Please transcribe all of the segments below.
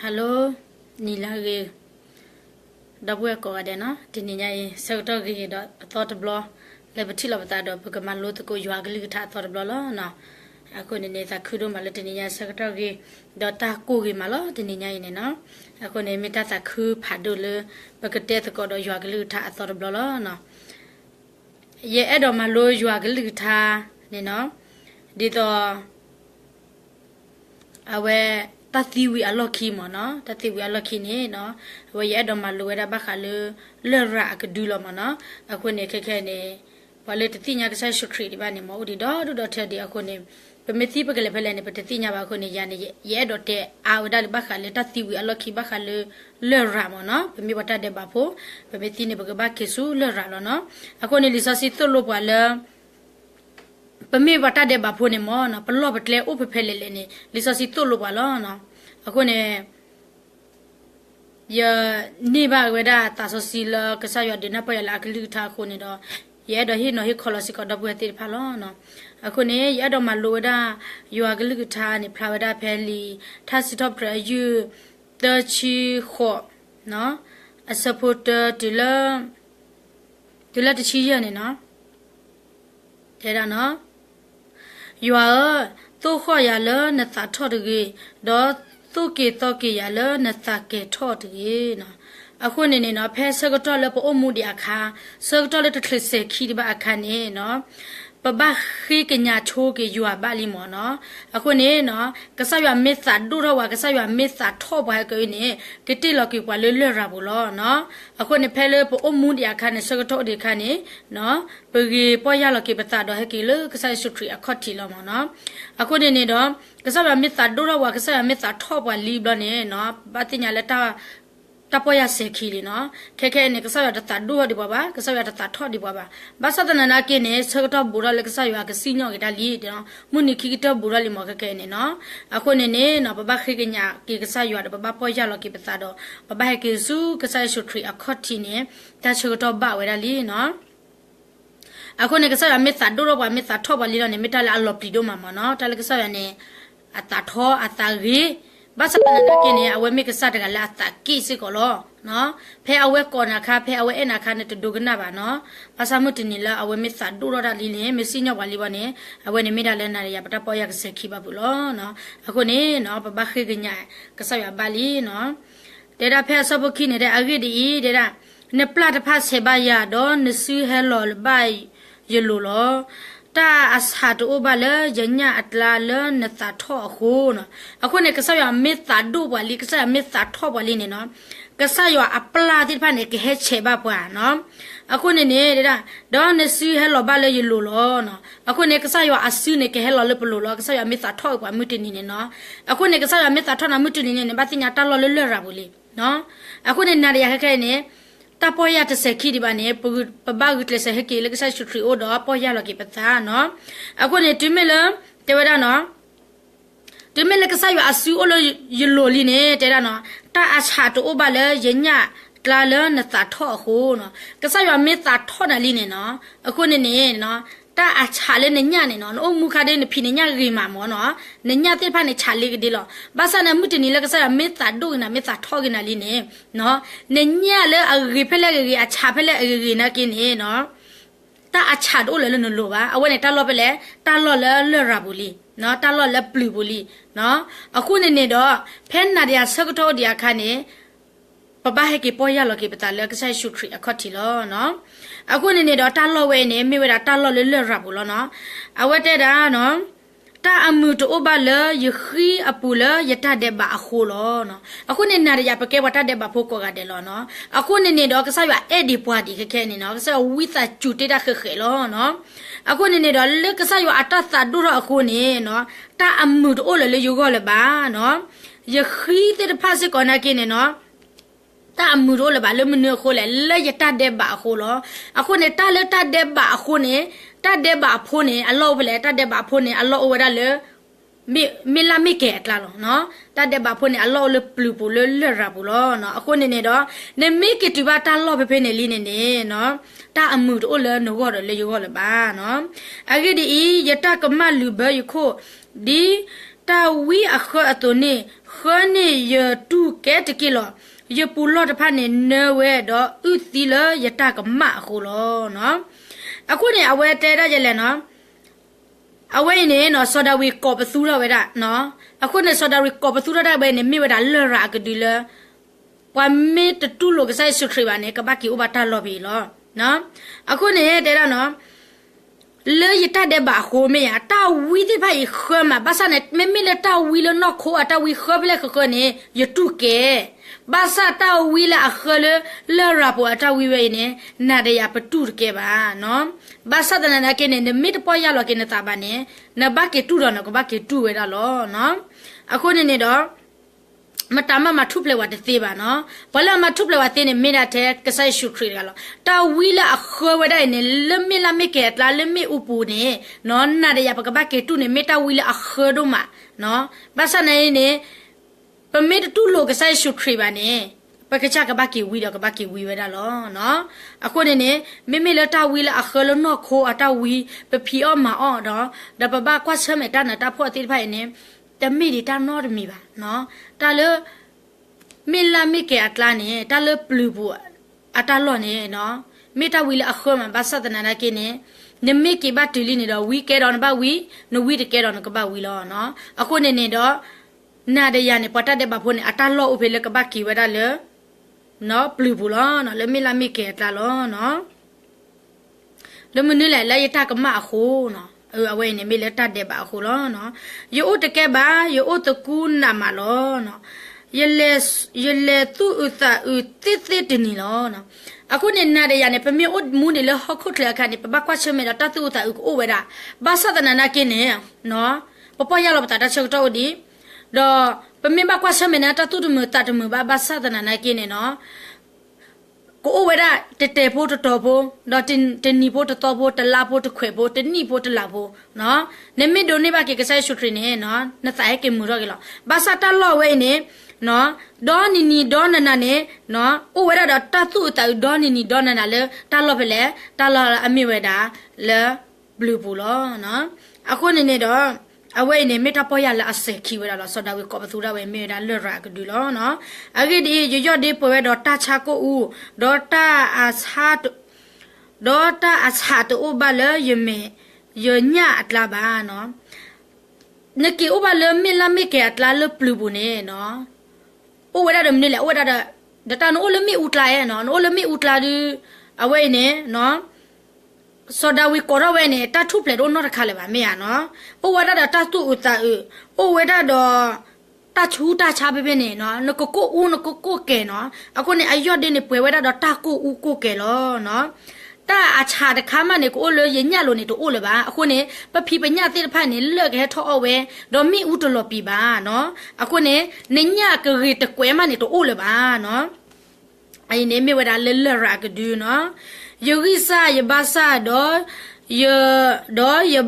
Hello, Nilage. Double go adena, Tinina, Sector thought blow, Liberty of that of Pocamalo to go you ugly tat for blow. No, I couldn't need a kudu malatina secretary, Dota Kugi malo, Tinina in no. I couldn't emit at a coup padule, but a death go to you ugly tat for blow. No. Ye edo malo you ugly tat, no. Did awe tati we are lucky mono tati we are lucky ne no we ya do malu da bakale le ra ka du lo mono akone keke ne wale tati nya ka sai shukri di ba ne mo di do the di akone pemeti pagale pele ne tati nya ba akone ya ne ye do te a da bakale tati we are lucky bakale le ra mono pemi bata de ba po pemeti ne ba kesu le ra lo no akone lisa si to lo ba le Pemi bata de bapone mo na palo batle upe pelele ne lisa si tolo balo na ako ne ya ni ba weda ta so si la ka sa ya de na pa ya la kli tha ko ne do ye do hi no hi kholo si ko do bu te phalo no ako ne ya do ma lo da yo agli tha ne phla weda pheli tha si top tra yu the chi kho no a supporter de la de chi ya ne no te da no you are to ho ya le na ta tho de do to ke ya le na ta ke tho de naအခုနေနေနော်ဖဲစကတော့လည်းပို့မှုဒီအခါစကတော့လည်းတစ်ခက်စခီဒီပါအခါနေနော်ပပခိကညာချိုးကေယူပါလိမောနော်အခုနေနော်ကဆရွာမစ်စာဒူရဝါကဆရွာမစ်စာထောပါကေနေကတိလကေကွာလေလရဘူးလောနော်အခုနေဖဲလေပို့မှုဒီအခါနေစကတော့ဒီခါနေနော်ပဂီပေါ်ရလကေပတာတော့ဟကေလေကဆဆုထရီအခတ်တီလောမောနော်အခုနေနေတော့ကဆရွာမစ်စာဒူရဝါကဆရွာမစ်စာထောပါလီဘလနေနော်ဘာတင်ညာလက်တာtapoya sekhili no khekhe ne kasa ya ta du di baba kasa ya ta tho di baba basatana na ke ne sagta bura le kasa ya ka sinyo ke da li no muni ki ta bura li mo khekhe ne no akho ne ne no baba khike nya ke kasa ya da baba po ya lo ke pata do baba he ke su kasa ya shutri akhothi ne ta sagta ba we da li no akho ne kasa ya me ta do ro ba me ta tho ba li no ne me ta la lo pli do ma mo no ta le kasa ya ne ata tho ata ri basatana na ke ne awe me kasa daga la ta ki si ko lo no phe awe ko na kha phe awe ena kha ne to do gna ba no basa mu tin ni la awe me sa do ro da li ne me si nya wa li ba ne awe ne me da le na ya pata po ya se khi ba bu lo no ako ne no ba ba khi ga nya kasa ya ba li no de da phe sa bu khi ne de agi di de da ne pla ta pha se ba ya do ne si he lo ba ye lo lo ta asatu obale janya atla le na ta tho khu no ako ne kasa ya me ta do ba li kasa ya me ta tho ba li ne no kasa ya apla ti pha ne ke he che ba pa no ako ne ne da do ne si he lo ba le ye lo lo no ako ne kasa ya asu ne ke he lo le lo lo kasa ya me ta tho ba mu ti ni ne no ako ne kasa ya me ta tho na mu ti ni ne ba ti nya ta lo le ra bu li no ako ne na ya ke ne tapoya te sekhi di ba ne paba gutle se heke le kasa shutri o do poya lo ke pata no ako ne tumela te wada no tumela kasa yo asu o lo yelo li ne te da no ta acha to o ba le yenya tla le na ta tho ho no kasa yo me ta tho na li ne no ako ne no ta acha le ne nya ne no o mu kha de ne phi ne nya ri ma mo no ne nya te pha ne cha le ke de lo ba sa na mu ti ni le ka sa me ta do na me ta tho ke na li ne no ne nya le a ri phe le ri acha phe le ri na ke ne no ta acha do le no lo ba a we ne ta lo phe le ta lo le ra bu li no ta lo le plu bu li no aku ne do phe na dia sa ka tho dia kha ne papa he ke po ya lo ke pata le ka sa shutri akhat thi lo noအခုနေနေတော့တာလော့ဝဲနေမိဝဲတာတာလော့လေလေရပ်ဘူးလို့နော်အဝတ်တဲ့တာနော်တာအမှုတိုးပါလေယခီအပူလေယတတဲ့ဘာအခုလို့နော်အခုနေနာရပကဲဝတတဲ့ဘာဖို့ကောကတဲ့လို့နော်အခုနေနေတော့ကစားရအဲ့ဒီပွားဒီခဲနေနော်ကစားဝိသကျူတဲ့တာခဲလို့နော်အခုနေနေတော့လက်ကစားရအတသဒုရအခုနေနော်တာအမှုတိုးလေလေယူကောလေပါနော်ယခီတဲ့ဖာစကောနာကင်းနေနော်ta amuro le ba le mne kho le ya ta de ba kho lo akho ne ta le ta de ba kho ne ta de ba pho ne allo le ta de ba pho ne allo o da le mi la mi ke atla lo no ta de ba pho ne allo le plu pu le ra pu lo no akho ne do ne mi ke ti ba ta lo phe phe ne li ne no ta amuro le no go le yo go le ba no agi di ya ta ka ma lu ba yu kho di ตาวิอะเคอตัวนี้เคอนี่ยตูแกตะกิลอยปูลอดพันเนี่ยเนเวดออุติเลยยตากะมะโคลเนาะအခုเนี่ยအဝဲတဲရကြလဲနော်အဝဲနေနော်စောဒဝီကောပသူရဝဲတာနော်အခုเนี่ยစောဒဝီကောပသူရတာပဲနေမိဝဲတာလရကဒီလဲပဝမေတတူလိုကဆိုင်စုခရီပါနေကဘာကီဥပတာလော်ပြီလောနော်အခုเนี่ยတဲရနော်လေယတတဲ့ဘာခိုမေယာတာဝီဒီဖိုင်ခမဘာစနဲ့မမီလက်တာဝီလနော်ခိုအတာဝီခဘလက်ခကနေယတုကေဘာစာတာဝီလာခလလရပေါ်အတာဝီဝဲနေနာဒရပတူကေပါနော်ဘာစာတနနာကေနေမီတပေါ်ရလောကေနေတာပါနေနဘကေတူတော့နော်ကဘကေတူဝဲတာလောနော်အခုနေတော့မတမမထုပလေဝတ်သေးပါနော်ဘလမထုပလေဝတ်သေးနေမိနာတဲ့ကဆိုင်ရှုခရီကလောတာဝီလာအခဝဒိုင်နေလမီလာမီကေတလာလမီဥပူနေနော်နာရရပကဘကေတူနေမီတာဝီလာအခဒိုမနော်ဘာစနေနေပမေတူလိုကဆိုင်ရှုခရီပါနေပကချကဘကေဝီတော့ကဘကေဝီဝဲတာလောနော်အခုနေမိမိလတာဝီလာအခလနော်ခိုအတာဝီပဖီအောမအောတော့ဒပဘကွာဆမေတနာတာဖို့တိဖိုင်နေတမိဒီတာနော်တမိပါနော်တာလေမီလာမီကေအတလာနေတာလေပလူဘူးအတာလောနေနော်မေတာဝီလာအခမဘာသဒနာနာကိနေနမေကေဘတူလီနေတော့ဝီကေတော့ဘာဝီနဝီတကေတော့ကဘာဝီလောနော်အခုနေတော့နာဒရနေပတတ်တဲ့ဘာဖို့နေအတာလောဥဖေလေကဘာကီဝဒါလေနော်ပလူဘူးလောနော်လေမီလာမီကေအတလာလောနော်လေမနူလေလာယတာကမအခုနော်အဝဲနေမေလက်တတ်တဲ့ပါခုလောနော်ယိုတကဲပါယိုတကူနာမလောနော်ယလေသူဥတာဥတိတနီလောနော်အခုနေနာရရနေပမေဥမူနေလဟခုထလခနေပပကွာချမေတာတတူတာဥအိုဝဲတာဘာသဒနာနာကင်းနေနော်ပပရလောပတာတချက်တော့ဒီတော့ပမေဘကွာချမေနာတတူတမတတမဘာသဒနာနာကင်းနေနော်ကိုဝဲတာတဲဖို့တော်ဖို့တော့တင်နီဖို့တော်ဖို့တလာဖို့တခွေဖို့တနီဖို့တလာဖို့နော်နေမီဒိုနေပါကေကဆိုင်ရှုထရနေနော်နဆိုင်ကေမူရောကေလောဘာစာတလောဝဲနေနော်ဒေါ်နီဒေါ်နနာနေနော်အိုဝဲတာတသူ့တိုင်ဒေါ်နီဒေါ်နနာလေတလောဖလေတလောအမိဝဲတာလေဘလူးဘူးလောနော်အခုနေတော့အဝဲနေမေတာပေါ်ရလာအစခီဝဲတာလောစောဒဝေကောပသူရဝဲမေတာလရကဒူလောနော်အခုဒီရော့ဒီပေါ်ဝဲတော့တချာကိုဦးဒေါ်တာအချာတူဘလယမေယညအတလာပါနော်နကီဥဘလမေလာမေကေအတလာလပလူဘူးနေနော်ဥဝဲတာဒမနေလေဥဝဲတာဒတာနိုလမေဥတလာရဲ့နော်နိုလမေဥတလာဒီအဝဲနေနော်စောဒဝီကောရဝဲနေတာထုပလေတော့နော်တခါလေပါမေရနော်ဥဝဲတာတတူဥတာဥဝဲတာတော့တချူတချာပဲနေနော်နကိုကိုဦးနကိုကိုကဲနော်အခုနေအယော့ဒီနေပွဲဝဲတာတော့တကိုဦးကိုကဲလောနော်တာအချာတခါမှနေကိုလိုရညလို့နေတော့လေပါအခုနေပဖီပညတိတဖက်နေလက်ခဲထောအဝဲတော့မိဦးတလို့ပြီပါနော်အခုနေညကရီတကွဲမှနေတော့လေပါနော်အိနေမြဝဒါလလရကဒူနော်ယောဂိစာယဘာစာတော့ယ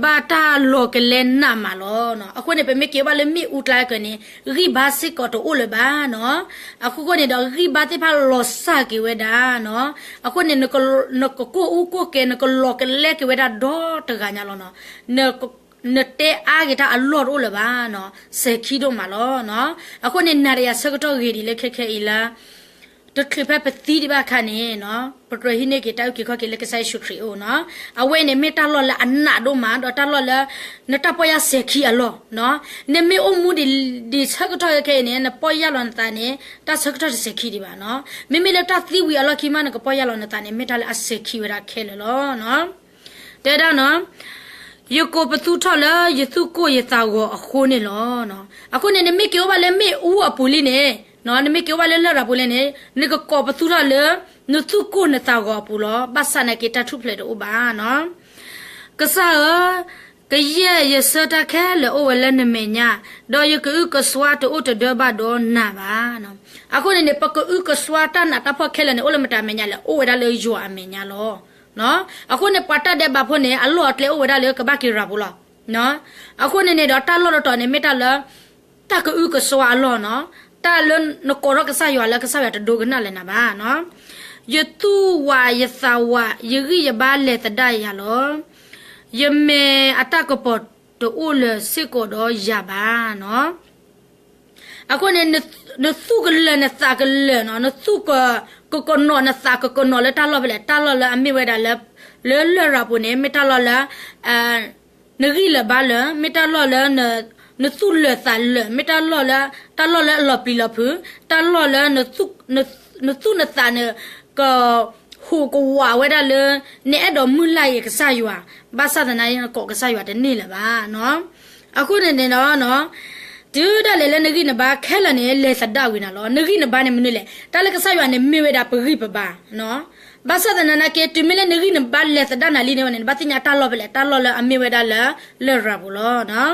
ဘာတာလောကလဲနာမလောနော်အခုနေပဲမကေပါလေမိဦးလာကနေရိဘာစစ်ကတော့လေပါနော်အခုကနေတော့ရိဘာတိဖာလောစာကေဝဒါနော်အခုနေနကိုဦးကိုကေနကလောကလဲကေဝဒါတော့တကညာလောနော်နတဲအားကတာအလော်လို့ပါနော်စေခီတော့မလောနော်အခုနေနာရစကတော့ဂီဒီလက်ခက်ခဲအီလာတခပပတိဒီဘာခနေနော်ပထရဟိနေကေတောက်ကေခကေလက်ဆိုင်ရှုခရီအိုနော်အဝဲနေမေတာလော်လာအနာတို့မှာတော့တလော်လာနတပရစေခီအလောနော်နေမေအမှုဒီချက်တော့ခဲနေနပရလောန်တန်နေတချက်တော့စေခီဒီပါနော်မေမေလက်တသီဝီအလော်ခီမနကပရလောန်တန်နေမေတာလက်အစေခီဝရခဲလောနော်တဲ့တော့နော်ယကိုပသူထော်လာယသူကိုယတာကိုအခုနေလောနော်အခုနေမေကေဘာလဲမေဦးအပူလီနေနော်နမေကေဝါလဲလာပူလဲနေနကကောပသူရလဲနသူကိုနတာကောပူလောဘာစနကေတထုဖလေတော့ဘာနော်ကစားကရဲ့ရစတာခဲလဲအိုဝလဲနမေညာတော့ယကူကဆွာတိုတဒဘတော့နာပါနော်အခုနေပကူကဆွာတနာတဖခဲလဲနေအိုလမတာမေညာလဲအိုဝဒါလဲယွာမေညာလောနော်အခုနေပတတဲ့ဘာဖို့နေအလော့လဲအိုဝဒါလဲကဘာကီရာဘူးလားနော်အခုနေတော့တလော့တော့နေမေတလဲတကူကဆွာလောနော်တာလနကိုရကဆာယွာလကဆာယတဒိုကနာလဲနာပါနော်ယတူဝါယသဝယရိယဘာလေတဒရလောယမေအတကပတ် to ole siko do yaba no ako ne sugale ne sagale no ne suka ko no na sa ko no le ta lo le ami we da le ra pu ne me ta lo la ne ri le ba le me ta lo le ne su le sa le me ta lo le lo pi lo pu ta lo le ne su ne sa ne ko hu ko wa we da le ne do mu la ye ka sa ywa ba sa da na ye ko ka sa ywa de ni le ba no ako ne noดูได้เลยนึกอินบ้าแค่ละเนี่ยเลยสัตว์ดาวินาล้อนึกอินบ้าเนี่ยมันนี่แหละแต่เลยก็ใส่วันเนี่ยไม่เวดาปริบบ้าเนาะบ้าสัตว์นั้นนะเกตุไม่เลยนึกอินบ้าเลยสัตว์ดานาลีเนี่ยวันนี้บ้าที่เนี่ยตาล้อไปเลยตาล้อเลยไม่เวดาเลยรับบุล้อเนาะ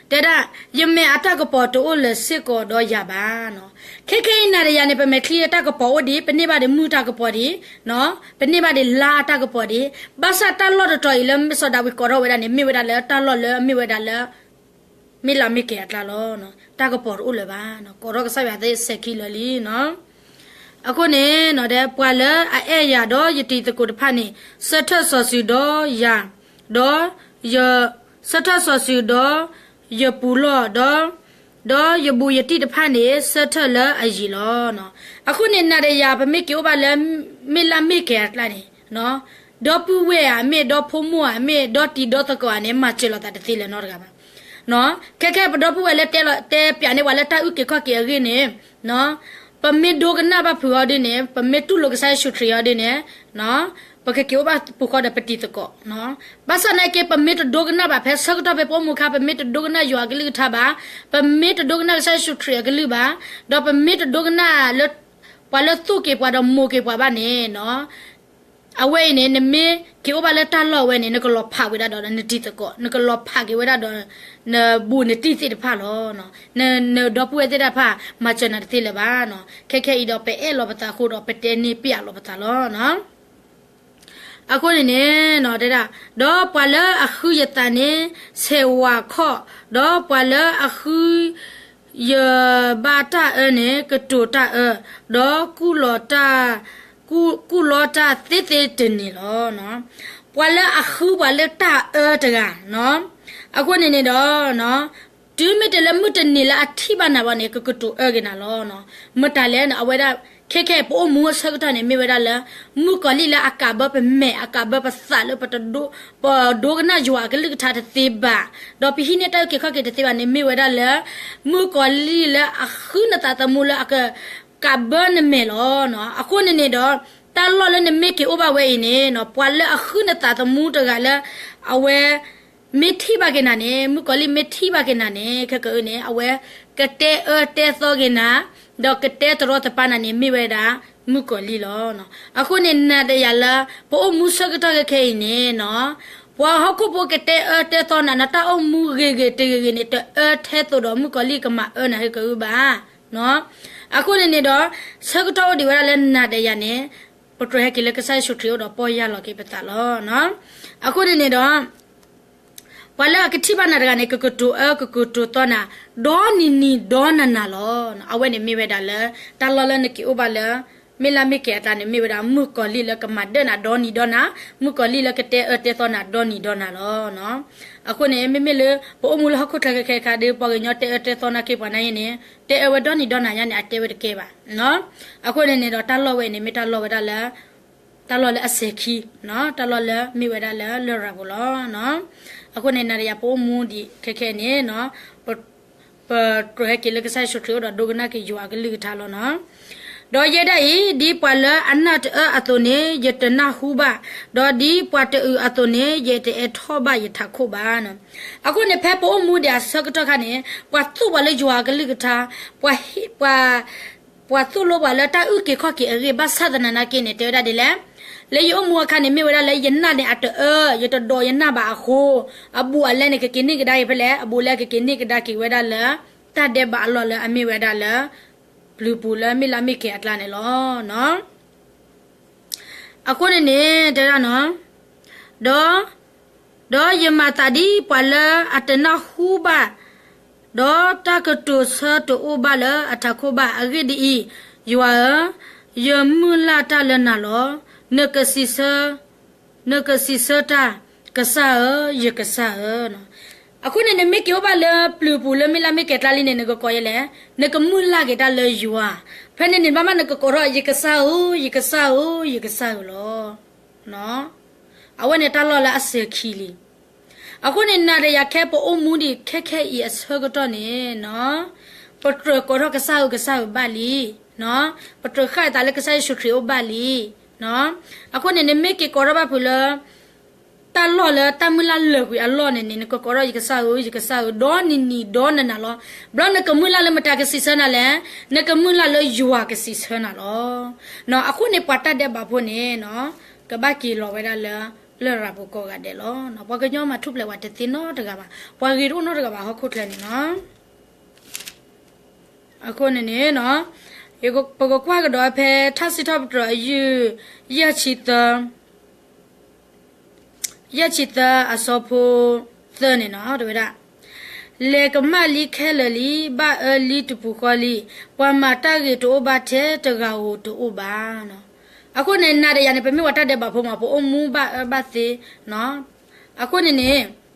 แต่ได้ยังไม่อัตากปอตัวเลยสิกอดอยาบ้าเนาะแค่ๆนั่นเลยเนี่ยเป็นเมคลีอัตากปอวดีเป็นนี่บ้าเดมูตากปอดีเนาะเป็นนี่บ้าเดลาตากปอดีบ้าสัตว์ตาล้อตัวอีเล่ไม่สอดาวิกอร์เวดาเนี่ยไม่เวดาเลยตาล้อเลยไม่เวดาเลยไม่ละไม่เกียรติละล้อเนาะตากปออุเลยบ้าเนาะก็รอกสายแบบเสกิลลีเนาะအခုနေနော်တဲ့ပွာလအဲရတော့ယတိတကုတဖတ်နေစထဆောစီတော့ရတော့ယစထဆောစီတော့ယပူလောတော့ယဘူယတိတဖတ်နေစထလအကြီးလောနော်အခုနေနာတဲ့ရပမေကျော်ပါလဲမေလာမေကဲလာနေနော်တော့ပူဝဲအမေတော့ဖုံးမွာအမေတော့တီတော့တကောအနေမှာချေလောတာတတိလဲနော်တကပါနော်ခဲတော့ပူဝဲလဲတဲပြနေဝါလဲတာဥကေခော့ကေရင်းနေနော်ปมิดดูกันนะบ้าผัวดิเนี่ยปมิดตุลกใส่ชุดเรียดิเนี่ยเนาะปะแค่เกี่ยวบ้าผู้เขาได้ปฏิตกเนาะบ้าสนายเก็บปมิดดูกันนะบ้าเพชรสักตัวไปป้อมุขปมิดดูกันนะอยู่กันลือท่าบ้าปมิดดูกันนะใส่ชุดเรียกันลือบ้าดอกปมิดดูกันนะเลือดพอเลือดสู้เก็บพอดอกมูเก็บพอบ้านเนี่ยเนาะเอาไว้เนี่ยเนี่ยมีเกี่ยวบ้าเลือดตาล่อไว้เนี่ยนึกหลบผักไว้ได้ดอกนึกตีตกนึกหลบผักไว้ได้ดอกเนบูนตีสิผ้าล้อเนาะเนดอกปูเอติดาผ้ามาจนตีเลยบ้าเนาะแค่อีดอกไปลอบตาคูดอกไปเตนี่เปียลอบตาล้อเนาะอะคนเนี่ยเนาะเด้อดอกปลาเลอะคือยตาเนี่ยเสวาข้อดอกปลาเลอะคือยบาตาเนี่ยกระตูตาดอกกุลอตากุลอตาเตตนี่ล้อเนาะปลาเลอะคือปลาเลตาตะกะเนาะအခုနေနေတော့နော်ဒီမတလည်းမတနေလားအထိပါနာပါနေကကတူကနာလောနော်မတလည်းအဝဲခဲပို့မူဆက်တနေမိဝဲလားမူကလီလာအကဘပမဲအကဘပဆာလပတဒိုပဒိုကနာဂျွာကလိကထားတဲ့ဘာတော့ပြင်းနေတဲ့ခေခကတဲ့ဘာနေမိဝဲလားမူကလီလာအခုနတတမူလာအကဘနမဲလောနော်အခုနေနေတော့တလောလည်းနေမိကေဥပဝဲနေနော်ပွာလအခုနတတမူတကလည်းအဝဲမေထီပါကနာနေမကလီမေထီပါကနာနေခကနေအဝဲကတဲတဲသောကနာဒေါကတဲတရောတပနာနေမိဝဲတာမကလီလောနော်အခုနေနတဲ့ရလာပိုမှုစကတကခဲနေနော်ဘွာဟခုပိုကတဲတဲသောနာနတာအမှုရေတေနေတဲထဲတော့မကလီကမနာဟကဘာနော်အခုနေတော့စကတော်ဒီဝရလဲနာတဲ့ရနေပထရကလကဆိုင်ရှုထရီတော့ပေါ်ရလောကေပတလောနော်အခုနေတော့ဝါလာကတိပါနာရကနေကကတူတော့နာဒေါ်နီဒေါ်နာလောအဝဲနေမိဝဲတာလဲတလလနကီဥပါလဲမေလာမေကဲတာနေမိဝဲတာမုကလီလကမဒနာဒေါ်နီဒေါ်နာမုကလီလကတဲတော့နာဒေါ်နီဒေါ်နာလောနော်အခုနေမေလေပိုအမူလဟခုထကခဲခါဒီပေါ်ညတဲတော့နာကေပနိုင်နေတဲဝဒေါ်နီဒေါ်နာညနေအတဲဝဲတကေပါနော်အခုနေတော့တလောဝဲနေမေတလောဝဲတာလဲတလောလဲအစခီနော်တလောလဲမိဝဲတာလဲလောရဘူးလောနော်အခုနေနာရပိုမူဒီခဲနေနော်ပထရကလကဆိုင်ရှုထရဒဒုကနာကေယွာကလိထားလောနော်ဒေါ်ရတဲ့ဒီပွာလအနတ်အတုနေယတနာဟုဘဒေါ်ဒီပွာတအတုနေယတဲ့ထောဘယထခုပါနော်အခုနေဖဲပိုမူဒီစကတခနဲ့ပွာသူ့ဘလေယွာကလိထားပွာသူ့လောဘလတာဥကေခော့ကေရေဘဆဒနာနာကေနေတဲ့ရတဲ့လေလေယမွာခနေမြေဝရလေယနာနဲ့အတယတတော်ယနာပါခိုအဘူအလဲနေကကိနိကဒိုင်ဖလဲအဘူလဲကကိနိကဒကိဝဲဒါလဲတတ်တဲ့ဘာလောလဲအမေဝဲဒါလဲဘလူပူလဲမိလာမိကေအတလာနေလောနော်အခုနေတဲ့ရနော်ဒေါ်ယမတာဒီပလအတနာဟူဘာဒေါ်တကတုဆတူဘာလဲအထခုဘာအဂိဒီယွာယမူလာတလနာလောနကစီစတာကဆာယကဆာနော် အခုနေမေကေဘာလေပလူပူလေမီလာမေကေတလီနေနကကိုရလေနကမူလာကေတလေယူဝဖဲနေဘာမနကကိုရယေကဆာဦးယေကဆာဦးယေကဆာဦးလောနော်အဝနဲ့တလောလာအစေခီလီအခုနေနာရရခဲပိုအမှုဒီခက်ခဲဤအစေကတော့နေနော်ပထကိုရကဆာဦးဘာလီနော်ပထခိုင်တလည်းကဆာရှုခရီအိုဘာလီနော်အခုနေမေကေကိုရဘာဖူလာตลอดเลยตามุลาเลิกวิอัลลอฮ์เนี่ยนี่ก็รอยิกษาอูดอนนี่ดอนนั่นล่ะบลอนกมุลาเลยมาตากสิสนะแหละนกมุลาเลยยัวกสิสนะล่ะเนาะအခုเนี่ยปัตตะเดบาพูเนี่ยเนาะกะบะกีรอไว้ได้เลระบุก็กะเดล่ะเนาะปะกะญอมาทุบเลยว่าตะติเนาะตะกะบะปะกีรุเนาะตะกะบะฮอคุดเลยเนาะအခုเนี่ยเนาะยกปะกะกว่าก็ดอเพทัสิทอบตรยูยะชิตยะชิตาอสอโพเตนี่เนาะตะเวดะเลกมะลีแค่ละลีบะลีตุปุควาลีปะมาตะเกโตบะเทตะกะโหโตอบาเนาะအခုနေနာရရနေပမေဝတတဲ့ဘာဖို့မှာပိုအမှုဘာသေးနော်အခုနေ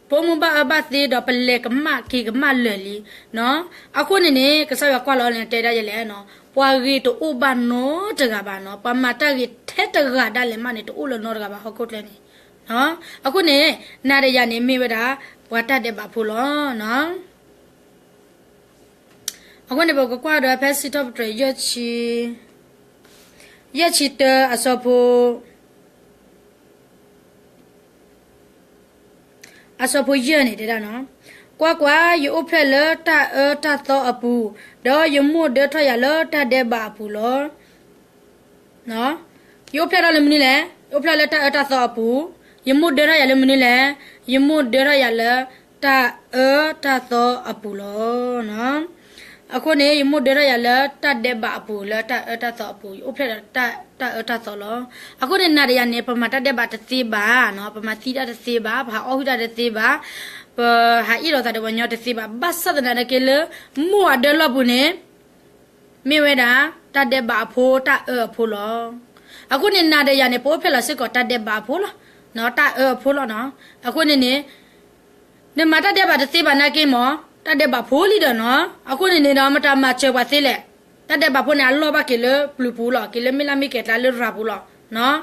ပိုမှုဘာသေးတော့ပလေကမကီကမလလီနော်အခုနေကစားရကွာလောနေတဲရရလေနော်ပွာရီတိုဥဘာနောတကဘာနော်ပမတရီထဲတကဒါလေမနေတိုဥလနောတကဘာဟုတ်ကုတ်လေနေနော်အခုနေနာရရနေမိဝတာဝတတဲ့ဘာဖို့လောနော်အခုနေဘောကွာတော့ဖက်စီတော့တရချီยะชิตะอสอโพเยอะนี่เด้อเนาะกว่าอยู่อุเพลตะตะตออปูดอยมุเดทอยาลตะเดบาปูลเนาะอยู่เพลละมื้อนี่แหละอุเพลตะตะตออปูยมุเดทอยาลมื้อนี่แหละยมุเดทอยาลตะตะตออปูลเนาะအခုနေရမို့ဒရရလာတတ်တဲ့ဘာပူလာတတော့ပူဥဖလက်တတော့လောအခုနေနာရနေပမာတတဲ့ဘာတသေးပါနော်ပမာသီတာတသေးပါဘာအောဟိတာတသေးပါဟာဤတော့တဲ့ဝညောတသေးပါဘတ်ဆဒနာနကေလမို့ဒလပုနေမေဝဒတတ်တဲ့ဘာဖိုးတဖိုးလောအခုနေနာရနေပိုးဖက်လာစစ်ကောတတ်တဲ့ဘာဖိုးလောနော်တဖိုးလောနော်အခုနေမတတ်တဲ့ဘာတသေးပါနာကေမောตะเดบะโพลีดเนาะအခုနေနေတော့မတမချေပါသေးလေတတ်တဲ့ဘာဖို့နေအလောဘကေလပလူပူလောကေလမီလာမီကေတလာလရပူလောနော်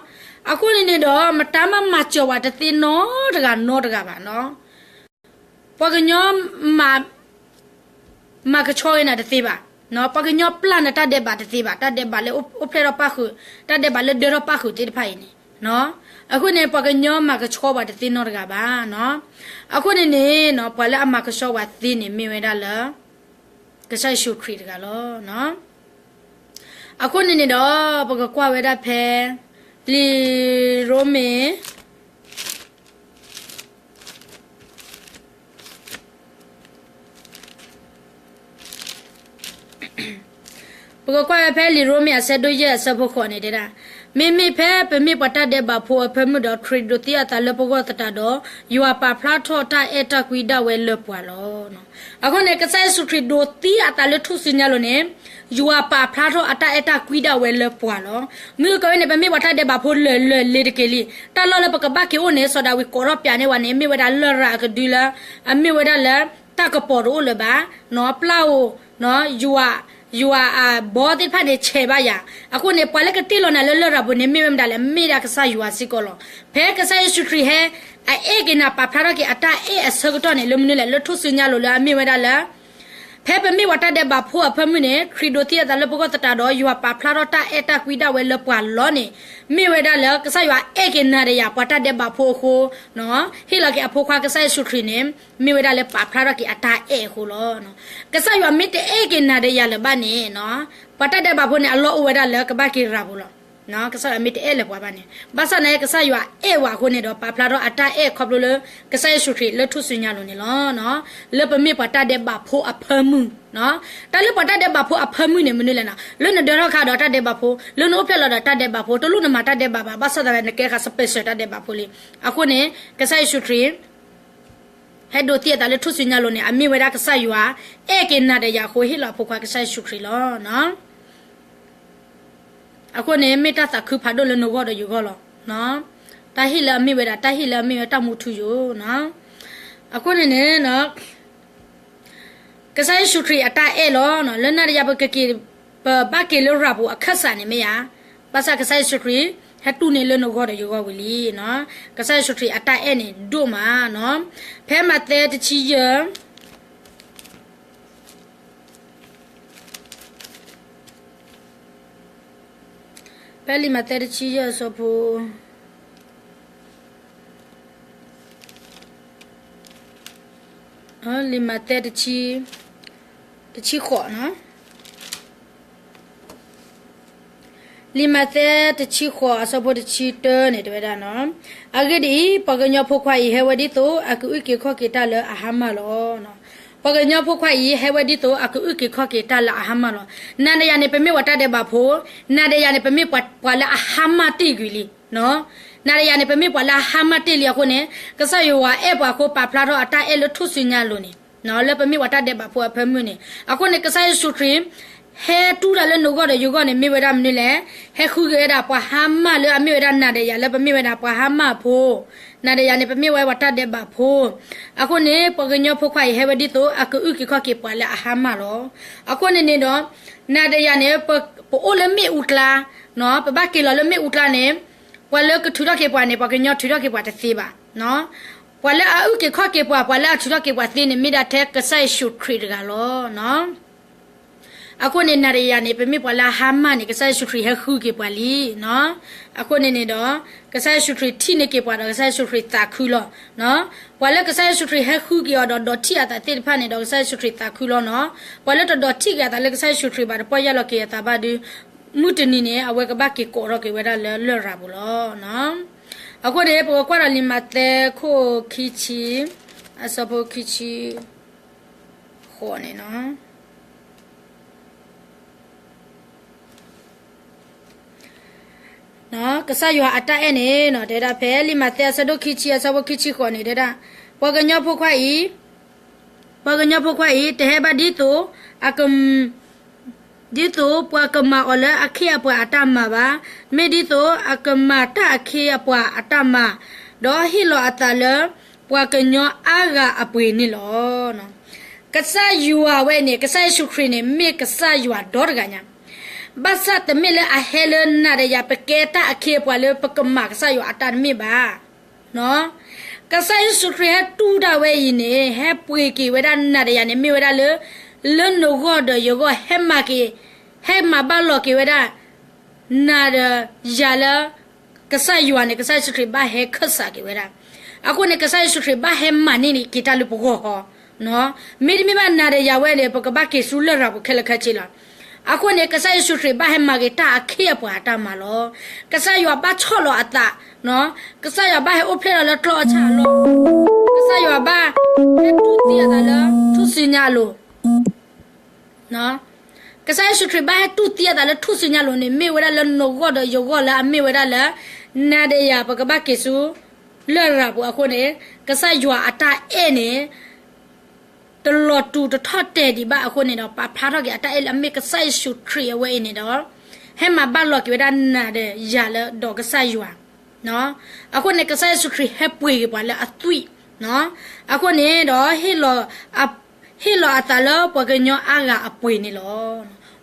အခုနေတော့မတမမချေပါတသိနော်တကနော်တကပါနော်ပကညောမကချောရနာတသိပါနော်ပကညောပလန်တတ်တဲ့ဘာတသိပါတတ်တဲ့ဘာလေဥဖလေရပါခုတတ်တဲ့ဘာလေဒရပါခုတိဖိုင်နေနော်အခုနေပကညောမကချောပါတသိနော်တကပါနော်အခုနေနော်ပလာအမကချောပါသိနေမြင်ရတာလားကဆိုင်ရှုခရီတကလောနော်အခုနေတော့ပကကွာဝဲတာဖဲလီရိုမေပကကွာဖဲလီရိုမေအဆက်တို့ရဲ့ဆဖို့ခေါ်နေတာမေဖဲပမေပတတဲ့ဘာဖို့ဖမှုတော့ထရီဒိုတီအတလပကောတတတော့ယူအပါဖလာထောတာအတကွီဒဝဲလပွာလောနော်အခုနေကဆိုင်စုထရီဒိုတီအတလထုစညာလို့နေယူအပါဖလာထောအတကွီဒဝဲလပွာလောမြို့ကောနေပမေပတတဲ့ဘာဖို့လေတကလီတလောလပကဘကေအိုနေဆိုဒါဝီကောရပြနေဝနေမေဝဒါလရာကဒူလာအမေဝဒါလာတကပေါ်ရိုလဘာနော်ပလာနော်you are body pa ne cheba ya aku ne pale ka tilo na lelo rabu ne mem dale mira ka sa you are sikolo phe ka sa sutri he a ke na pa phara ke ata asagto ne lumne le lo thu sunya lo la mi weda la phe pe mi wata de ba pho aphamu ne krido ti da lo poko tata do you are pa phara ta eta kwida we lo pwa lo ne mi weda la ka sa you are ke na de ya pata de ba pho kho no hi la ke apho khwa ka sa sutri ne mi weda le pa phara ke ata kho lo no ka sa you are mit ke na de ya le ba ne no pata de ba pho ne allo weda la ka ba ki ra bu loနော်ကစားအမီတဲလေပွားပါနေဘာစနေကစားရွာဝါခုနေတော့ပါဖလာတော့အတာခေါပလို့လေကစားရရှုခရီလထုစညာလို့နေလောနော်လေပမေပတာတဲ့ဘာဖိုးအဖမှုနော်တလေပတာတဲ့ဘာဖိုးအဖမှုနေမနေလဲနော်လွနဒေရခါတော့တတဲ့ဘာဖိုးလွနိုးဖက်လာတော့တတဲ့ဘာဖိုးတလူနမတတဲ့ဘာဘာစတဲ့နေကစပက်စတတဲ့ဘာဖိုးလေအခုနေကစားရရှုခရီဟဲ့ဒိုတီတာလေထုစညာလို့နေအမီဝဲတာကစားရွာကေနာတဲ့ရခိုဟီလာဖိုးခွာကစားရရှုခရီလောနော်အခုနေမေတ္တာသခုဖာဒိုလနိုဘောဒယူကောလောနော်တာဟီလာမိဝဲတာတာဟီလာမိဝဲတမှုထူယောနော် အခုနေနေနော်ကစားရှုထရီအတာအဲလောနော်လနရရပကကေဘာကေလောရဘူအခက်ဆာနေမရပါစကစားရှုထရီဟတူနေလနဂောရယောဂဝလီနော်ကစားရှုထရီအတာအဲနေဒိုမာနော်ဖဲမတဲ့တချီရပဲလီမတဲ့တချီရဆိုဖို့လီမတဲ့တချီခေါ်နော်လီမတဲ့တချီခေါ်အစပေါ်တချီတနေတွေ့တာနော်အဂဒီပကညဖို့ခွာဟဲဝဒီတိုအကူအကေခေါ်ကေတလအဟမလောနော်ပကညဖို့ခွာဟဲဝဒီတိုအကူအကေခေါ်ကေတလအဟမလောနန္ဒရနေပမေဝတတဲ့ပါဖို့နန္ဒရနေပမေပွာလအဟမတိကွီလီနော်နာရယနေပမေပွာလာဟာမတေလျခုနေကဆယောဝအဲပွာကိုပါဖလာတော့အတာအဲလထုစညာလို့နေနော်လေပမေဝတတဲ့ပါဖို့ဖမနေအခုနေကဆယဆုထရီဟဲတူရလဲနိုကောတဲ့ယောကောနေမေဝဒမနေလဲဟဲခုကေတာပွာဟာမလေအမေဝဒနာတဲ့ရလဲပမေဝဒပွာဟာမဖို့နာရယနေပမေဝတတဲ့ပါဖို့အခုနေပကညောဖို့ခွိုင်ဟဲဝဒီတိုအကူဥကိခောကေပွာလာဟာမလောအခုနေနေတော့နာရယနေပိုလမေဥတလာနော်ပပကေလလမေဥတလာနေပွာလကထူရကေပွားနေပကညောထူရကေပွားတသေးပါနော်ပွာလအုကေခော့ကေပွားပွာလထူရကေပွားသေးနေမိတာတဲ့ကဆိုင်ရှုထရီတကလောနော်အခုနေနရယနေပမိပွာလာဟာမနေကဆိုင်ရှုထရီဟခုကေပွားလီနော်အခုနေတော့ကဆိုင်ရှုထရီထိနေကေပွားတော့ကဆိုင်ရှုထရီတာခူလောနော်ပွာလကဆိုင်ရှုထရီဟခုကေတော့ဒတ်တီအတာတေဖာနေတော့ကဆိုင်ရှုထရီတာခူလောနော်ပွာလတော့ဒတ်တီကတာလေကဆိုင်ရှုထရီပါပွာရလောကေတာပါဒီမူတနီနေအဝဲကဘာကေကိုရောကေဝဲဒါလဲရဘူးလောနော်အခုတည်းပေါ်ကွာလီမတဲ့ခိုခီချီအစပေါ်ခီချီခေါ်နေနော်နော်ကစားရအတားအဲနေနော်ဒေတာဖဲလီမတဲ့စဒိုခီချီအစပေါ်ခီချီခေါ်နေဒေတာပေါ်ကညောဖို့ခွာဤတဟဲဘဒီတိုအကမ်ဒီတိုပွားကမာအလအခိအပွားအတမပါမေဒီတိုအကမာတအခိအပွားအတမဒေါ်ဟီလောအတလပွားကညောအာဂအပွေနေလောနော်ကဆာယူဝဲနေကဆာရှုခရနေမေကဆာယူဒေါ်ကညာဘာသာတမေလအဟဲလနာရယပကေတာအခိပွားလေပကမာကဆာယူအတမေပါနော်ကဆာရှုခရတူတာဝဲယင်းနေဟဲပွေကီဝဲဒနာရယနေမေဝဲဒါလေလနိုဂောဒယောဂဟဲမကေဟဲမဘာလောကေဝဒနာရယာလာကဆာယွာနေကဆာစခရဘာဟဲခဆာကေဝဒအခုနေကဆာစခရဘာဟဲမနီနီကီတလူပကိုဟောနော်မေဒီမဘာနာရယာဝဲလေပကဘာကေဆူလရာဘခလခချီလာအခုနေကဆာစခရဘာဟဲမကေတာအခေပွားတာမလောကဆာယွာဘာချောလောအတာနော်ကဆာယွာဘာဟဲအိုဖလေလောတော့ချာလောကဆာယွာဘာဟဲတူတီယာလာသူစညာလောနော်ကစားရှုထရဘာတူတီးရတာလဲထုစညာလုံးနေမေဝရလနိုဂောဒယောဂလာမေဝရလာနာဒေယာပကဘကေဆူလဲရဘူအခုနေကစားယွာအတာအဲနေတလောတူတထတဲ့ဒီဘာအခုနေတော့ပါဖာတော့ကအတာအဲအမေကစားရှုထရဝဲနေတော့ဟဲမဘာလောကေဝဒနာဒေယာလဲတော့ကစားယွာနော်အခုနေကစားရှုထရဟဲပွေပါလဲအသွိနော်အခုနေတော့ဟီလောဟီလောအတလောပကညောအာဂအပွေနေလော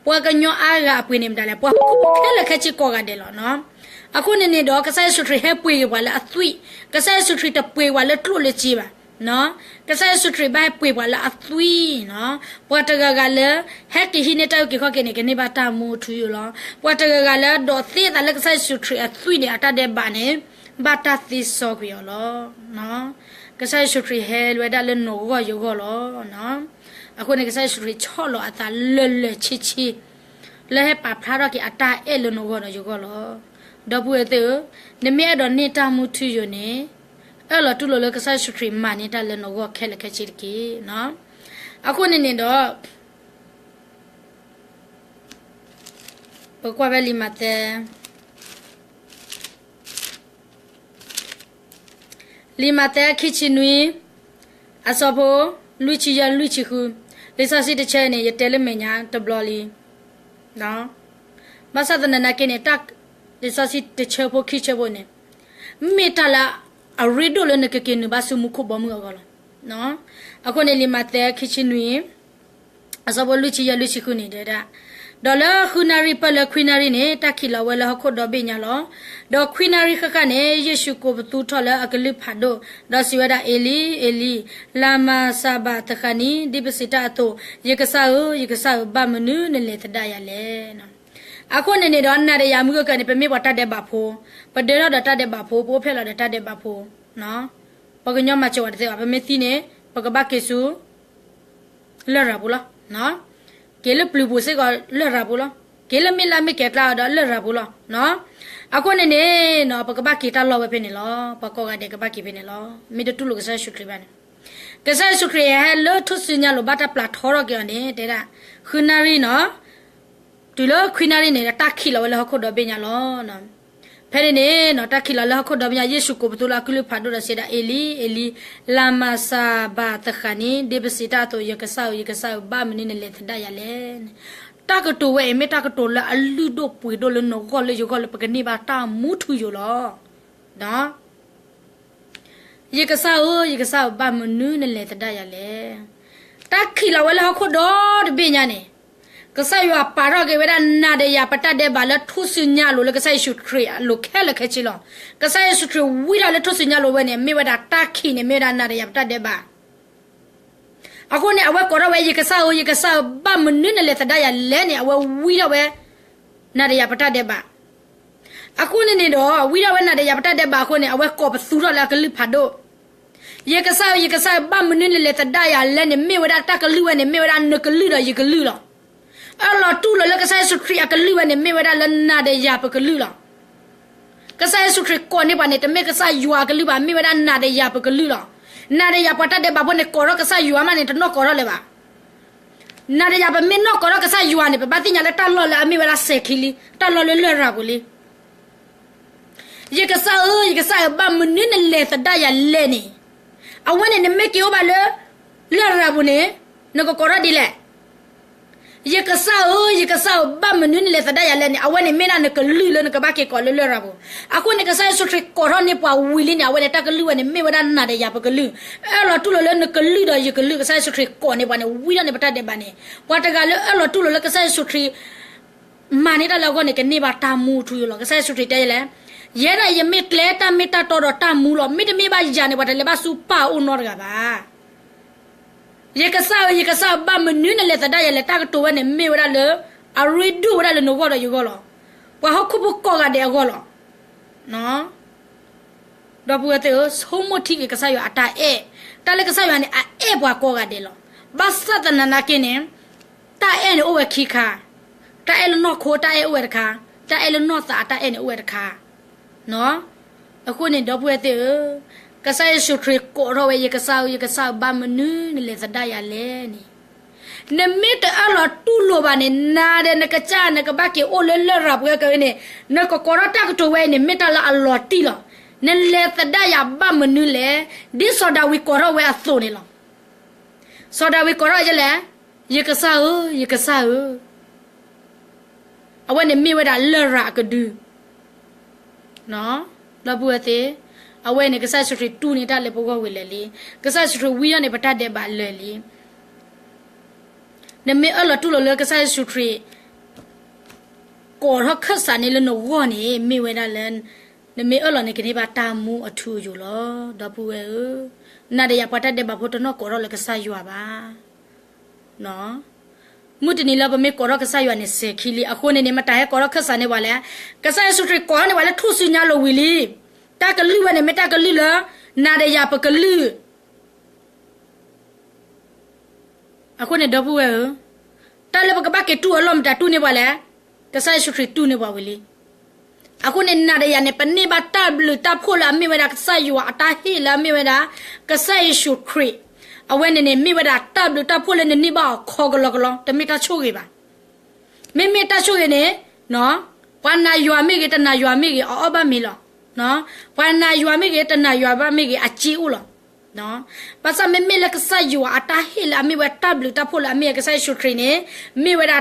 ပကညောအာဂအပွေနေမတယ်လေပခုခဲလက်ခချီကောကတယ်လောနော်အခုနေတော့ကဆဲဆူထရီဟဲပွေပါလေအသွိကဆဲဆူထရီတပွေပါလေထလို့လေကြည့်ပါနော်ကဆဲဆူထရီဘိုင်ပွေပါလေအသွိနော်ပွာတကကလည်းဟက်ကီဟိနေတောက်ကေခော့ကေနေကနေပါတာမူထူရလောပွာတကကလည်းတော့သေတယ်လေကဆဲဆူထရီအသွိနေအတတဲ့ဘာနေဘာတာသီဆော့ပြောလောနော်ကဆာရှုထရီဟဲလွယ်ဒါလည်းနိုဂောယောဂောလောနော်အခုနေကဆာရှုထရီချောလောအတာလဲချီချီလဲပါဖလာတော့ကအတာအဲလနိုဂောယောဂောလောဒပွေတဲ့နမေတော့နေတာမှုထူယနေအဲ့လောတူလောကဆာရှုထရီမနေတာလည်းနိုဂောခဲလက်ခဲချီကေနော်အခုနေတော့ပကွာပဲလီမတဲ့လီမတဲ့ခိချီနွီအစောဖိုလူချီရလူချီခုလေဆာစီတချဲနေရတဲလမညာတဘလလီနော်မဆဒနနာကနေတက်လေဆာစီတချဲဖိုခိချဲဖိုနေမေတလာအရီဒိုလနကကေနဘာဆုမခုဘမကောလား နော်အခုနေလီမတဲ့ခချင်းနွေအစဘလူချီရလူချီခုနေတဲ့ဒေါ်လာခွနာရီပလခွနာရီနဲ့တက်ခီလာဝဲလာခုတော့ပြညာလောဒေါ်ခွနာရီခခနဲ့ယေရှုကိုဘသူထော်လာအကလိဖတ်တော့ဒေါ်စီဝဒအေလီလာမာဆာဘာတခနီဒီပစီတာတော့ယေကဆာဘာမနုနဲ့လေတဒရလဲနော်အခုနေတော့နာရရမှုကနေပမေပေါ်တတ်တဲ့ပါဖိုးပဒေတော့တတ်တဲ့ပါဖိုးပိုးဖက်လာတတ်တဲ့ပါဖိုးနော်ပကညမချောတဲ့ပမေတီနေပကဘကေဆူလရဘူးလားနော်ကဲလပလူဘူးစေကလရဘူးလားကဲလမီလာမီကက်လာတော့လရဘူးလားနော်အခုနေနော်ပကဘကေတာလောပဲဖြစ်နေလောပကောကတဲ့ကဘကေဖြစ်နေလောမီတတူလို့ကစားရှုခရပါနေကစားရှုခရဟဲလောထုစညာလိုဘတာပလာထောရကနေတဲ့ခွနာရီနော်တူလို့ခွနာရီနေတာတက်ခီလောလဲခုတော့ပညာလောနော်ဖဲနေနော်တက်ခီလောလဲခုတော့ပညာယေရှုကိုဘတူလာကလူဖတ်တော့စေတာအေလီလာမာဆာဘာတခနီဒီပစီတာတော့ယကဆောဘာမင်းနဲ့လက်တရလဲတာကတိုဝဲမေတာကတိုလာအလူတော့ပွေတော့လနော်ကောလေယောကောလေပကနေပါတာမူထူယောလောနော်ယကဆောဘာမနူးနဲ့လက်တရလဲတက်ခီလောလဲခုတော့ပညာနေကစားရပါရကေဝရနာဒေယပတတဲ့ဘာလထုစညာလိုလကစားရှုခရလိုခဲလခဲချီလောကစားရှုခရဝီလာလထုစညာလိုဝဲနေမေဝဒတာခိနေမေရနာဒေယပတတဲ့ဘာအခုနေအဝဲကောရဝဲယကစားဘာမနင်းနဲ့လက်တရလဲနေအဝဲဝီလာဝဲနာဒေယပတတဲ့ဘာအခုနေတော့ဝီလာဝဲနာဒေယပတတဲ့ဘာအခုနေအဝဲကောပသူရလာကလိဖာတော့ယကစားဘာမနင်းနဲ့လက်တရလဲနေမေဝဒတာကလိဝဲနေမေဝဒနကလိတော့ယကလိလောအလောတူလကဆိုင်စုခရီအကလူဝနဲ့မေဝဒလနာတဲ့ရပကလူလားကဆိုင်စုခရီကိုနေပါနဲ့တမေကဆိုင်ယူအကလူပါမေဝဒနာတဲ့ရပကလူလားနာတဲ့ရပတတဲ့ဘာဘနဲ့ကောရကဆိုင်ယူအမနဲ့တနော့ကောရလေပါနာတဲ့ရပမင်းနော့ကောရကဆိုင်ယူအနေပါတင်ညာလက်တလော်လာမေဝဒဆက်ခီလီတလော်လေလွရဘူးလေယကဆိုင်ဘာမနင်းနဲ့လေတဒရလဲနေအဝနဲ့နမေကေောပါလေလွရဘူးနေနကကောရဒီလေယကဆောဘာမနင်းလေတဒရလဲနေအဝနဲ့မင်းနာကလူလနကဘာကေကောလလရဘူးအခုနေကဆိုင်ဆုထကောရနေပွားဝီလင်းနေအဝနဲ့တကလူနဲ့မေဝဒနာတဲ့ရပကလူအဲ့လောတူလနကလူတော့ယကလူကဆိုင်ဆုထကောနေပါနေဝီရနေပတတဲ့ပါနေပွားတကလည်းအဲ့လောတူလကဆိုင်ဆုထမာနေတာလောက်ကနေကနေပါတာမူထူရလောကဆိုင်ဆုထတဲ့လဲရဲရယမေကလေတာမေတာတော်တာမူလောမိတမေပါရနေပါတယ်လေပါစူပါဦးနော်ကပါယကဆောဘာမနင်းနဲ့လက်တရလက်တကတိုဝဲနဲ့မေဝရလေအရီဒူဝရလေနိုဘောရယူကောလောဝါဟခုဘကောကတဲ့ကောလောနော်တော့ဘူးတဲ့ဆုံးမတိကဆောရအတာအဲတလည်းကဆောရနဲ့အဲဘွားကောကတဲ့လောဘာသတနနာကင်းနေတာအဲနဲ့အိုဝခိခါတာအဲလနောခိုတာအဲအိုဝရခါတာအဲလနောသာတာအဲနဲ့အိုဝရခါနော်အခုနေတော့ဘူးတဲ့ကစားရှုခရကိုရောဝေယကစားဘာမနူးနဲ့လေသဒရလဲနေနမစ်အလောတူလိုပါနေနာတဲ့နကချာနကဘကေအိုလဲလရဘွေကနေနကကောရတက်တိုဝဲနေမစ်တလာအလောတီလောနလေသဒရဘာမနူးလေဒီဆိုဒါဝီကောရဝဲအဆိုနေလောဆိုဒါဝီကောရကြလဲယကစားအဝဲနေမိဝဲတာလရကဒူနော်လဘွေတဲ့အဝဲနေကစားစထရီတူနေတာလေဘောကဝေလေလီကစားစထရီဝီရနေပတတ်တဲ့ပါလေလီနမေအလတူလကစားစထရီကောရခဆာနေလနောဝနေမေဝဲတာလန်နမေအလနေကနေပါတာမူအထူယူလောဒပူဝဲနာရရပတတ်တဲ့ပါဖို့တနောကောရလကစားယူပါနော်မုတနီလဘမေကောရကစားယူနေစေခီလီအခုနေမတားကောရခဆာနေပါလေကစားစထရီကောနေပါလေထူစညာလိုဝီလီတကလူဝနဲ့မတကလူလာနာရရပကလူအခုနေတော့ဘူးဝဲတလည်းပကပကေတူအလုံးတာတူနေပါလေကစားရှုခရီတူနေပါဝလီအခုနေနာရရနဲ့ပနေပါတဘလူတဖိုလာမိဝဒကစားယူအတာဟီလာမိဝဒကစားရှုခရီအဝဲနေမိဝဒတဘလူတဖိုလည်းနေပါခေါ်ကလကလတမီတာချိုးကြီးပါမေတာချိုးရနေနော်ပန်နာယွာမိကတနာယွာမိကအော်ဘာမီလောနော်ပန်နာယွာမိကတနာယွာဘာမိကအချီဦးလောနော်ပါစမေလကဆာယွာအတာဟီလာမိဝတဘလူတဖိုလာမိကဆာရှုခရီနေမိဝဒ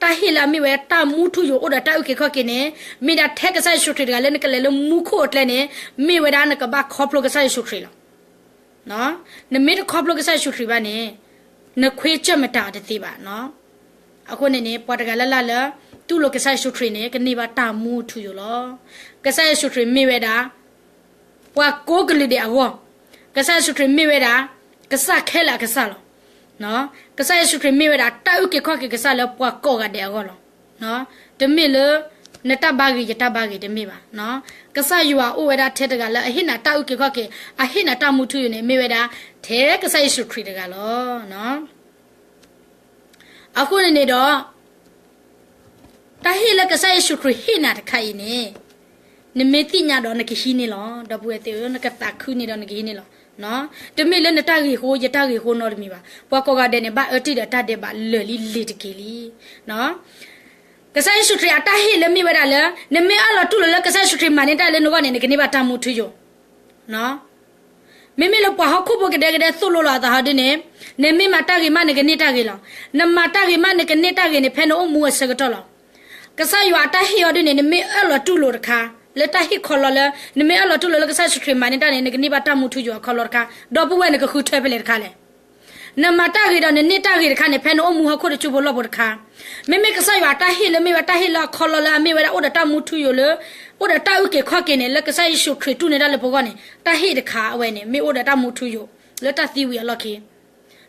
တာဟီလာမိဝဲတာမူထူယိုအိုဒတာဥခေခော့ကိနေမိဒါထက်ကဆိုင်ရှုထရီကလည်းနကလည်းမူခို့တ်လည်းနေမိဝဲဒါနကဘာခေါပလိုကဆိုင်ရှုထရီလာ เนาะนเมตครอบโลกใส่ชุดรีบ้านนี่นเคยจะมาตาเดติบ้านเนาะအခုနေနေပေါ်တကလလလသူ့လိုကစားရှုထရီနေကနေပါတာမူထူရလောကစားရှုထရီမိဝဲတာပွာကိုကလေးတဲ့အဝကစားရှုထရီမိဝဲတာကစားခဲလာကစားလောနော်ကစားရှုထရီမိဝဲတာတောက်ကေခေါကေကစားလောပွာကောကတဲ့အဝလောနော်တမိလနတဘာဂီယတဘာဂီတမိပါနော်ကစားယူဝဝဲတာထဲတကလအဟိနာတောက်ကေခေါကေအဟိနာတမူထူရနေမိဝဲတာထဲကစားရှုထရီတကလောနော်အခုနေတော့တာဟိလကဆိုင်ရှုခရဟိနာတခိုင်နေနမေတိညာတော့နကရှိနေလောတပွေတေနကတခုနေတော့နကရှိနေလောနော်တမေလည်းနတကြီးဟိုယတကြီးဟိုနော်တမီပါပွားကောကတဲ့နေဘာအတိတတတဲ့ပါလေလီလေတကီလီနော်ကဆိုင်ရှုခရတာဟိလည်းမိဝရလဲနမေအလောတူလကဆိုင်ရှုခရမနေတာလည်းနောကနေနကနေပါတမှုထူယောနော်မိမိလောပွားဟခုဘကတဲ့ကတဲ့ဆုလို့လာတာဟာဒီနေမိမတာကြီးမနကနေတာကြီးလောနမတာကြီးမနကနေတာကြီးနေဖဲနိုမူဆကတော့လောကစားရွာတာဟီယောဒီနေမေအလောတူလို့တခါလက်တာဟီခေါ်လောလဲနမေအလောတူလို့ကစားစထရီမနေတာနေကနေပါတမှုထူကျော်ခေါ်လောတခါဒေါ်ပဝဲနေကခုထွဲပလေတခါလေနမတာကြီးတော့နေတာကြီးတခါနေဖဲနိုမူဟခုတချူဘလောဘတခါမေမေကစားရွာတာဟီလေမေဝတာဟီလာခေါ်လောလာမေဝဲအိုဒတာမှုထူယောလေအိုဒတာဥကေခေါကေနေလက်ကစားရှုခရီတူနေတာလေဘောကနေတာဟီတခါအဝဲနေမေအိုဒတာမှုထူယောလက်တာသီဝီအလောကေ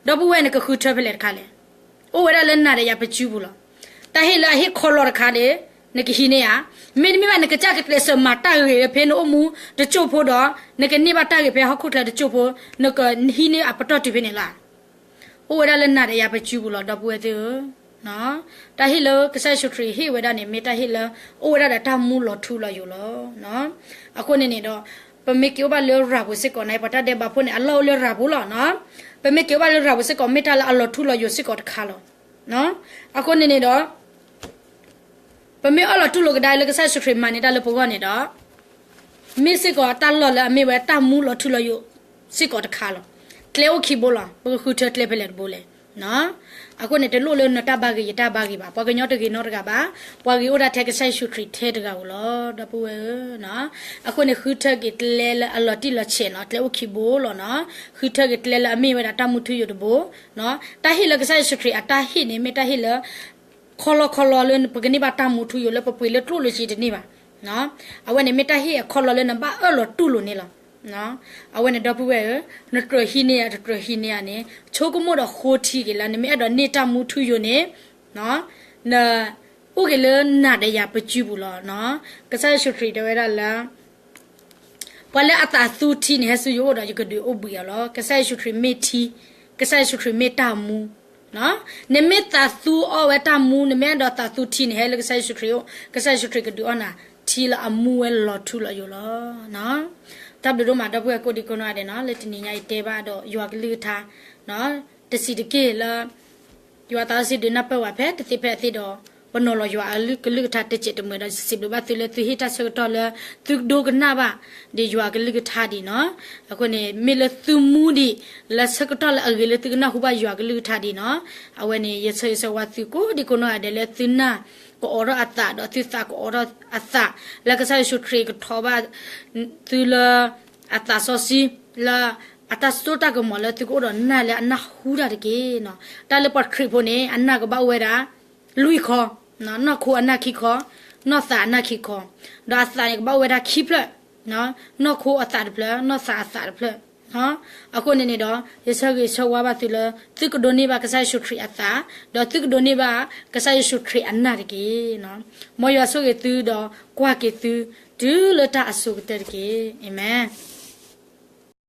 ဒေါ်ပဝဲနေကခုထွဲပလေတခါလေအိုဝဲလည်းနာရရပချူဘူးလားတာဟိလာဟိခေါ်လော်ခါလေနကဟိနေယမင်းမိမနကကြကကလစမတာရေဖေနိုမူတချို့ဖို့တော့နကနေပါတာရေဖေဟခုထတချို့ဖို့နကဟိနေအပတော်တိဖေနေလားဟိုဝရလည်းနာရရပချူဘူးလားတော့ပွေသေးနော်တာဟိလောကဆာရှုထရီဟိဝဒနေမေတာဟိလောအိုဝရတာမူလောထူလောယူလောနော်အခုနေတော့ပမေကျော်ပါလောရာဘုစစ်ကောနိုင်ပတာတဲ့ဘာဖို့နေအလောလောရာဘူးလောနော်ပမေကျော်ပါလောရာဘုစစ်ကောမေတာလာအလောထူလောယူစစ်ကောတခါလောနော်အခုနေတော့ပမေအလောတူလကဒိုင်လကဆာစထရီမနီတာလပဝနေတော့မစ်စကောတလောလအမေဝဲတမူလထူလယစစ်ကောတခါလောကလေအိုခီဘောလာဘခုထက်လေပလက်ဘောလေနော်အခုနေတလို့လနတဘာဂီယတဘာဂီပါပကညောတကီနောတကပါပွာဂီအိုဒါထက်ကဆာရှူထရီထဲတကဘောလောတပဝဲနော်အခုနေခုထက်ကတလေလအလောတိလချေနော်ကလေအိုခီဘောလောနော်ခုထက်ကတလေလအမေဝဲတမူထူယတဘောနော်တာဟီလကဆာရှူထရီအတာဟီနေမေတာဟီလခေါ်လောလပကနေပါတမှုထူရလပပွေလထလို့လို့ရှိတယ်နေပါနော်အဝနဲ့မေတ္တာဟိခေါ်လောလနဘာအလောတူလို့နေလားနော်အဝနဲ့တော့ပွေနထဟိနေရထဟိနေရနေချိုးကမို့တော့ခိုးထီကလာနေမေအဲ့တော့နေတာမှုထူရနေနော်နာဥကလနာတရပကျူဘူးလောနော်ကဆာရှုထရီတဝဲရလားပလဲအတာသူထီနေဆူရောတော့ရကဒီအဘူရလောကဆာရှုထရီမေတီကဆာရှုထရီမေတာမူနော်နမေတာသူအဝတာမူနမေတော့တာသူထီနေဟဲလကဆာရှုထရီကဆာရှုထရီကဒီအနာထီလာအမူဝဲလော်ထူလာယောလောနော်တပ်တို့မှာတော့ဘွဲကိုဒီကုနာတယ်နော်လက်တနေညိုက်တဲပါတော့ရွာကလေးထားနော်တစီတကေလာရွာသားစီဒနပဝဖဲတတိဖဲစီတော့ဘနော်လောရွာကလေးထားတက်ချစ်တမွေတော့စီဘဘာသူလေသူဟိတာဆောတော်လေသူဒိုကနာပါဒီရွာကလေးထားဒီနော်အခုနေမေလသူမူဒီလက်စကတော်လေအကလေးသူကနာဟူပါရွာကလေးထားဒီနော်အဝဲနေရဆွေဆွာသူကိုဒီကုနာတယ်လေသူနာကိုအော်ရအတာတော့သူစာကိုအော်ရအတာလက်ကစားရှုထရီကထောပါသူလာအတာဆောစီလာအတာစတိုတာကမလာသူကိုတော့နာလေအနာဟူတာတကေနော်တာလေပတ်ခရီဖို့နေအနာကဘဝဲတာလူခေါ်နော်ခိုအနာခိခေါ်နော်စာအနာခိခေါ်ဒါစာကဘဝဲတာခိပလနော်နော်ခိုအတာပလနော်စာအတာပလနော်အခုနေတော့ရစကေဆောဝါပါသူလသူကဒိုနေပါကစားရှုထရီအတာတော့သူကဒိုနေပါကစားရှုထရီအနာတကေနော်မောရဆိုကေသူတော့ကွာကေသူဒူလတာအဆုကတကေအာမင်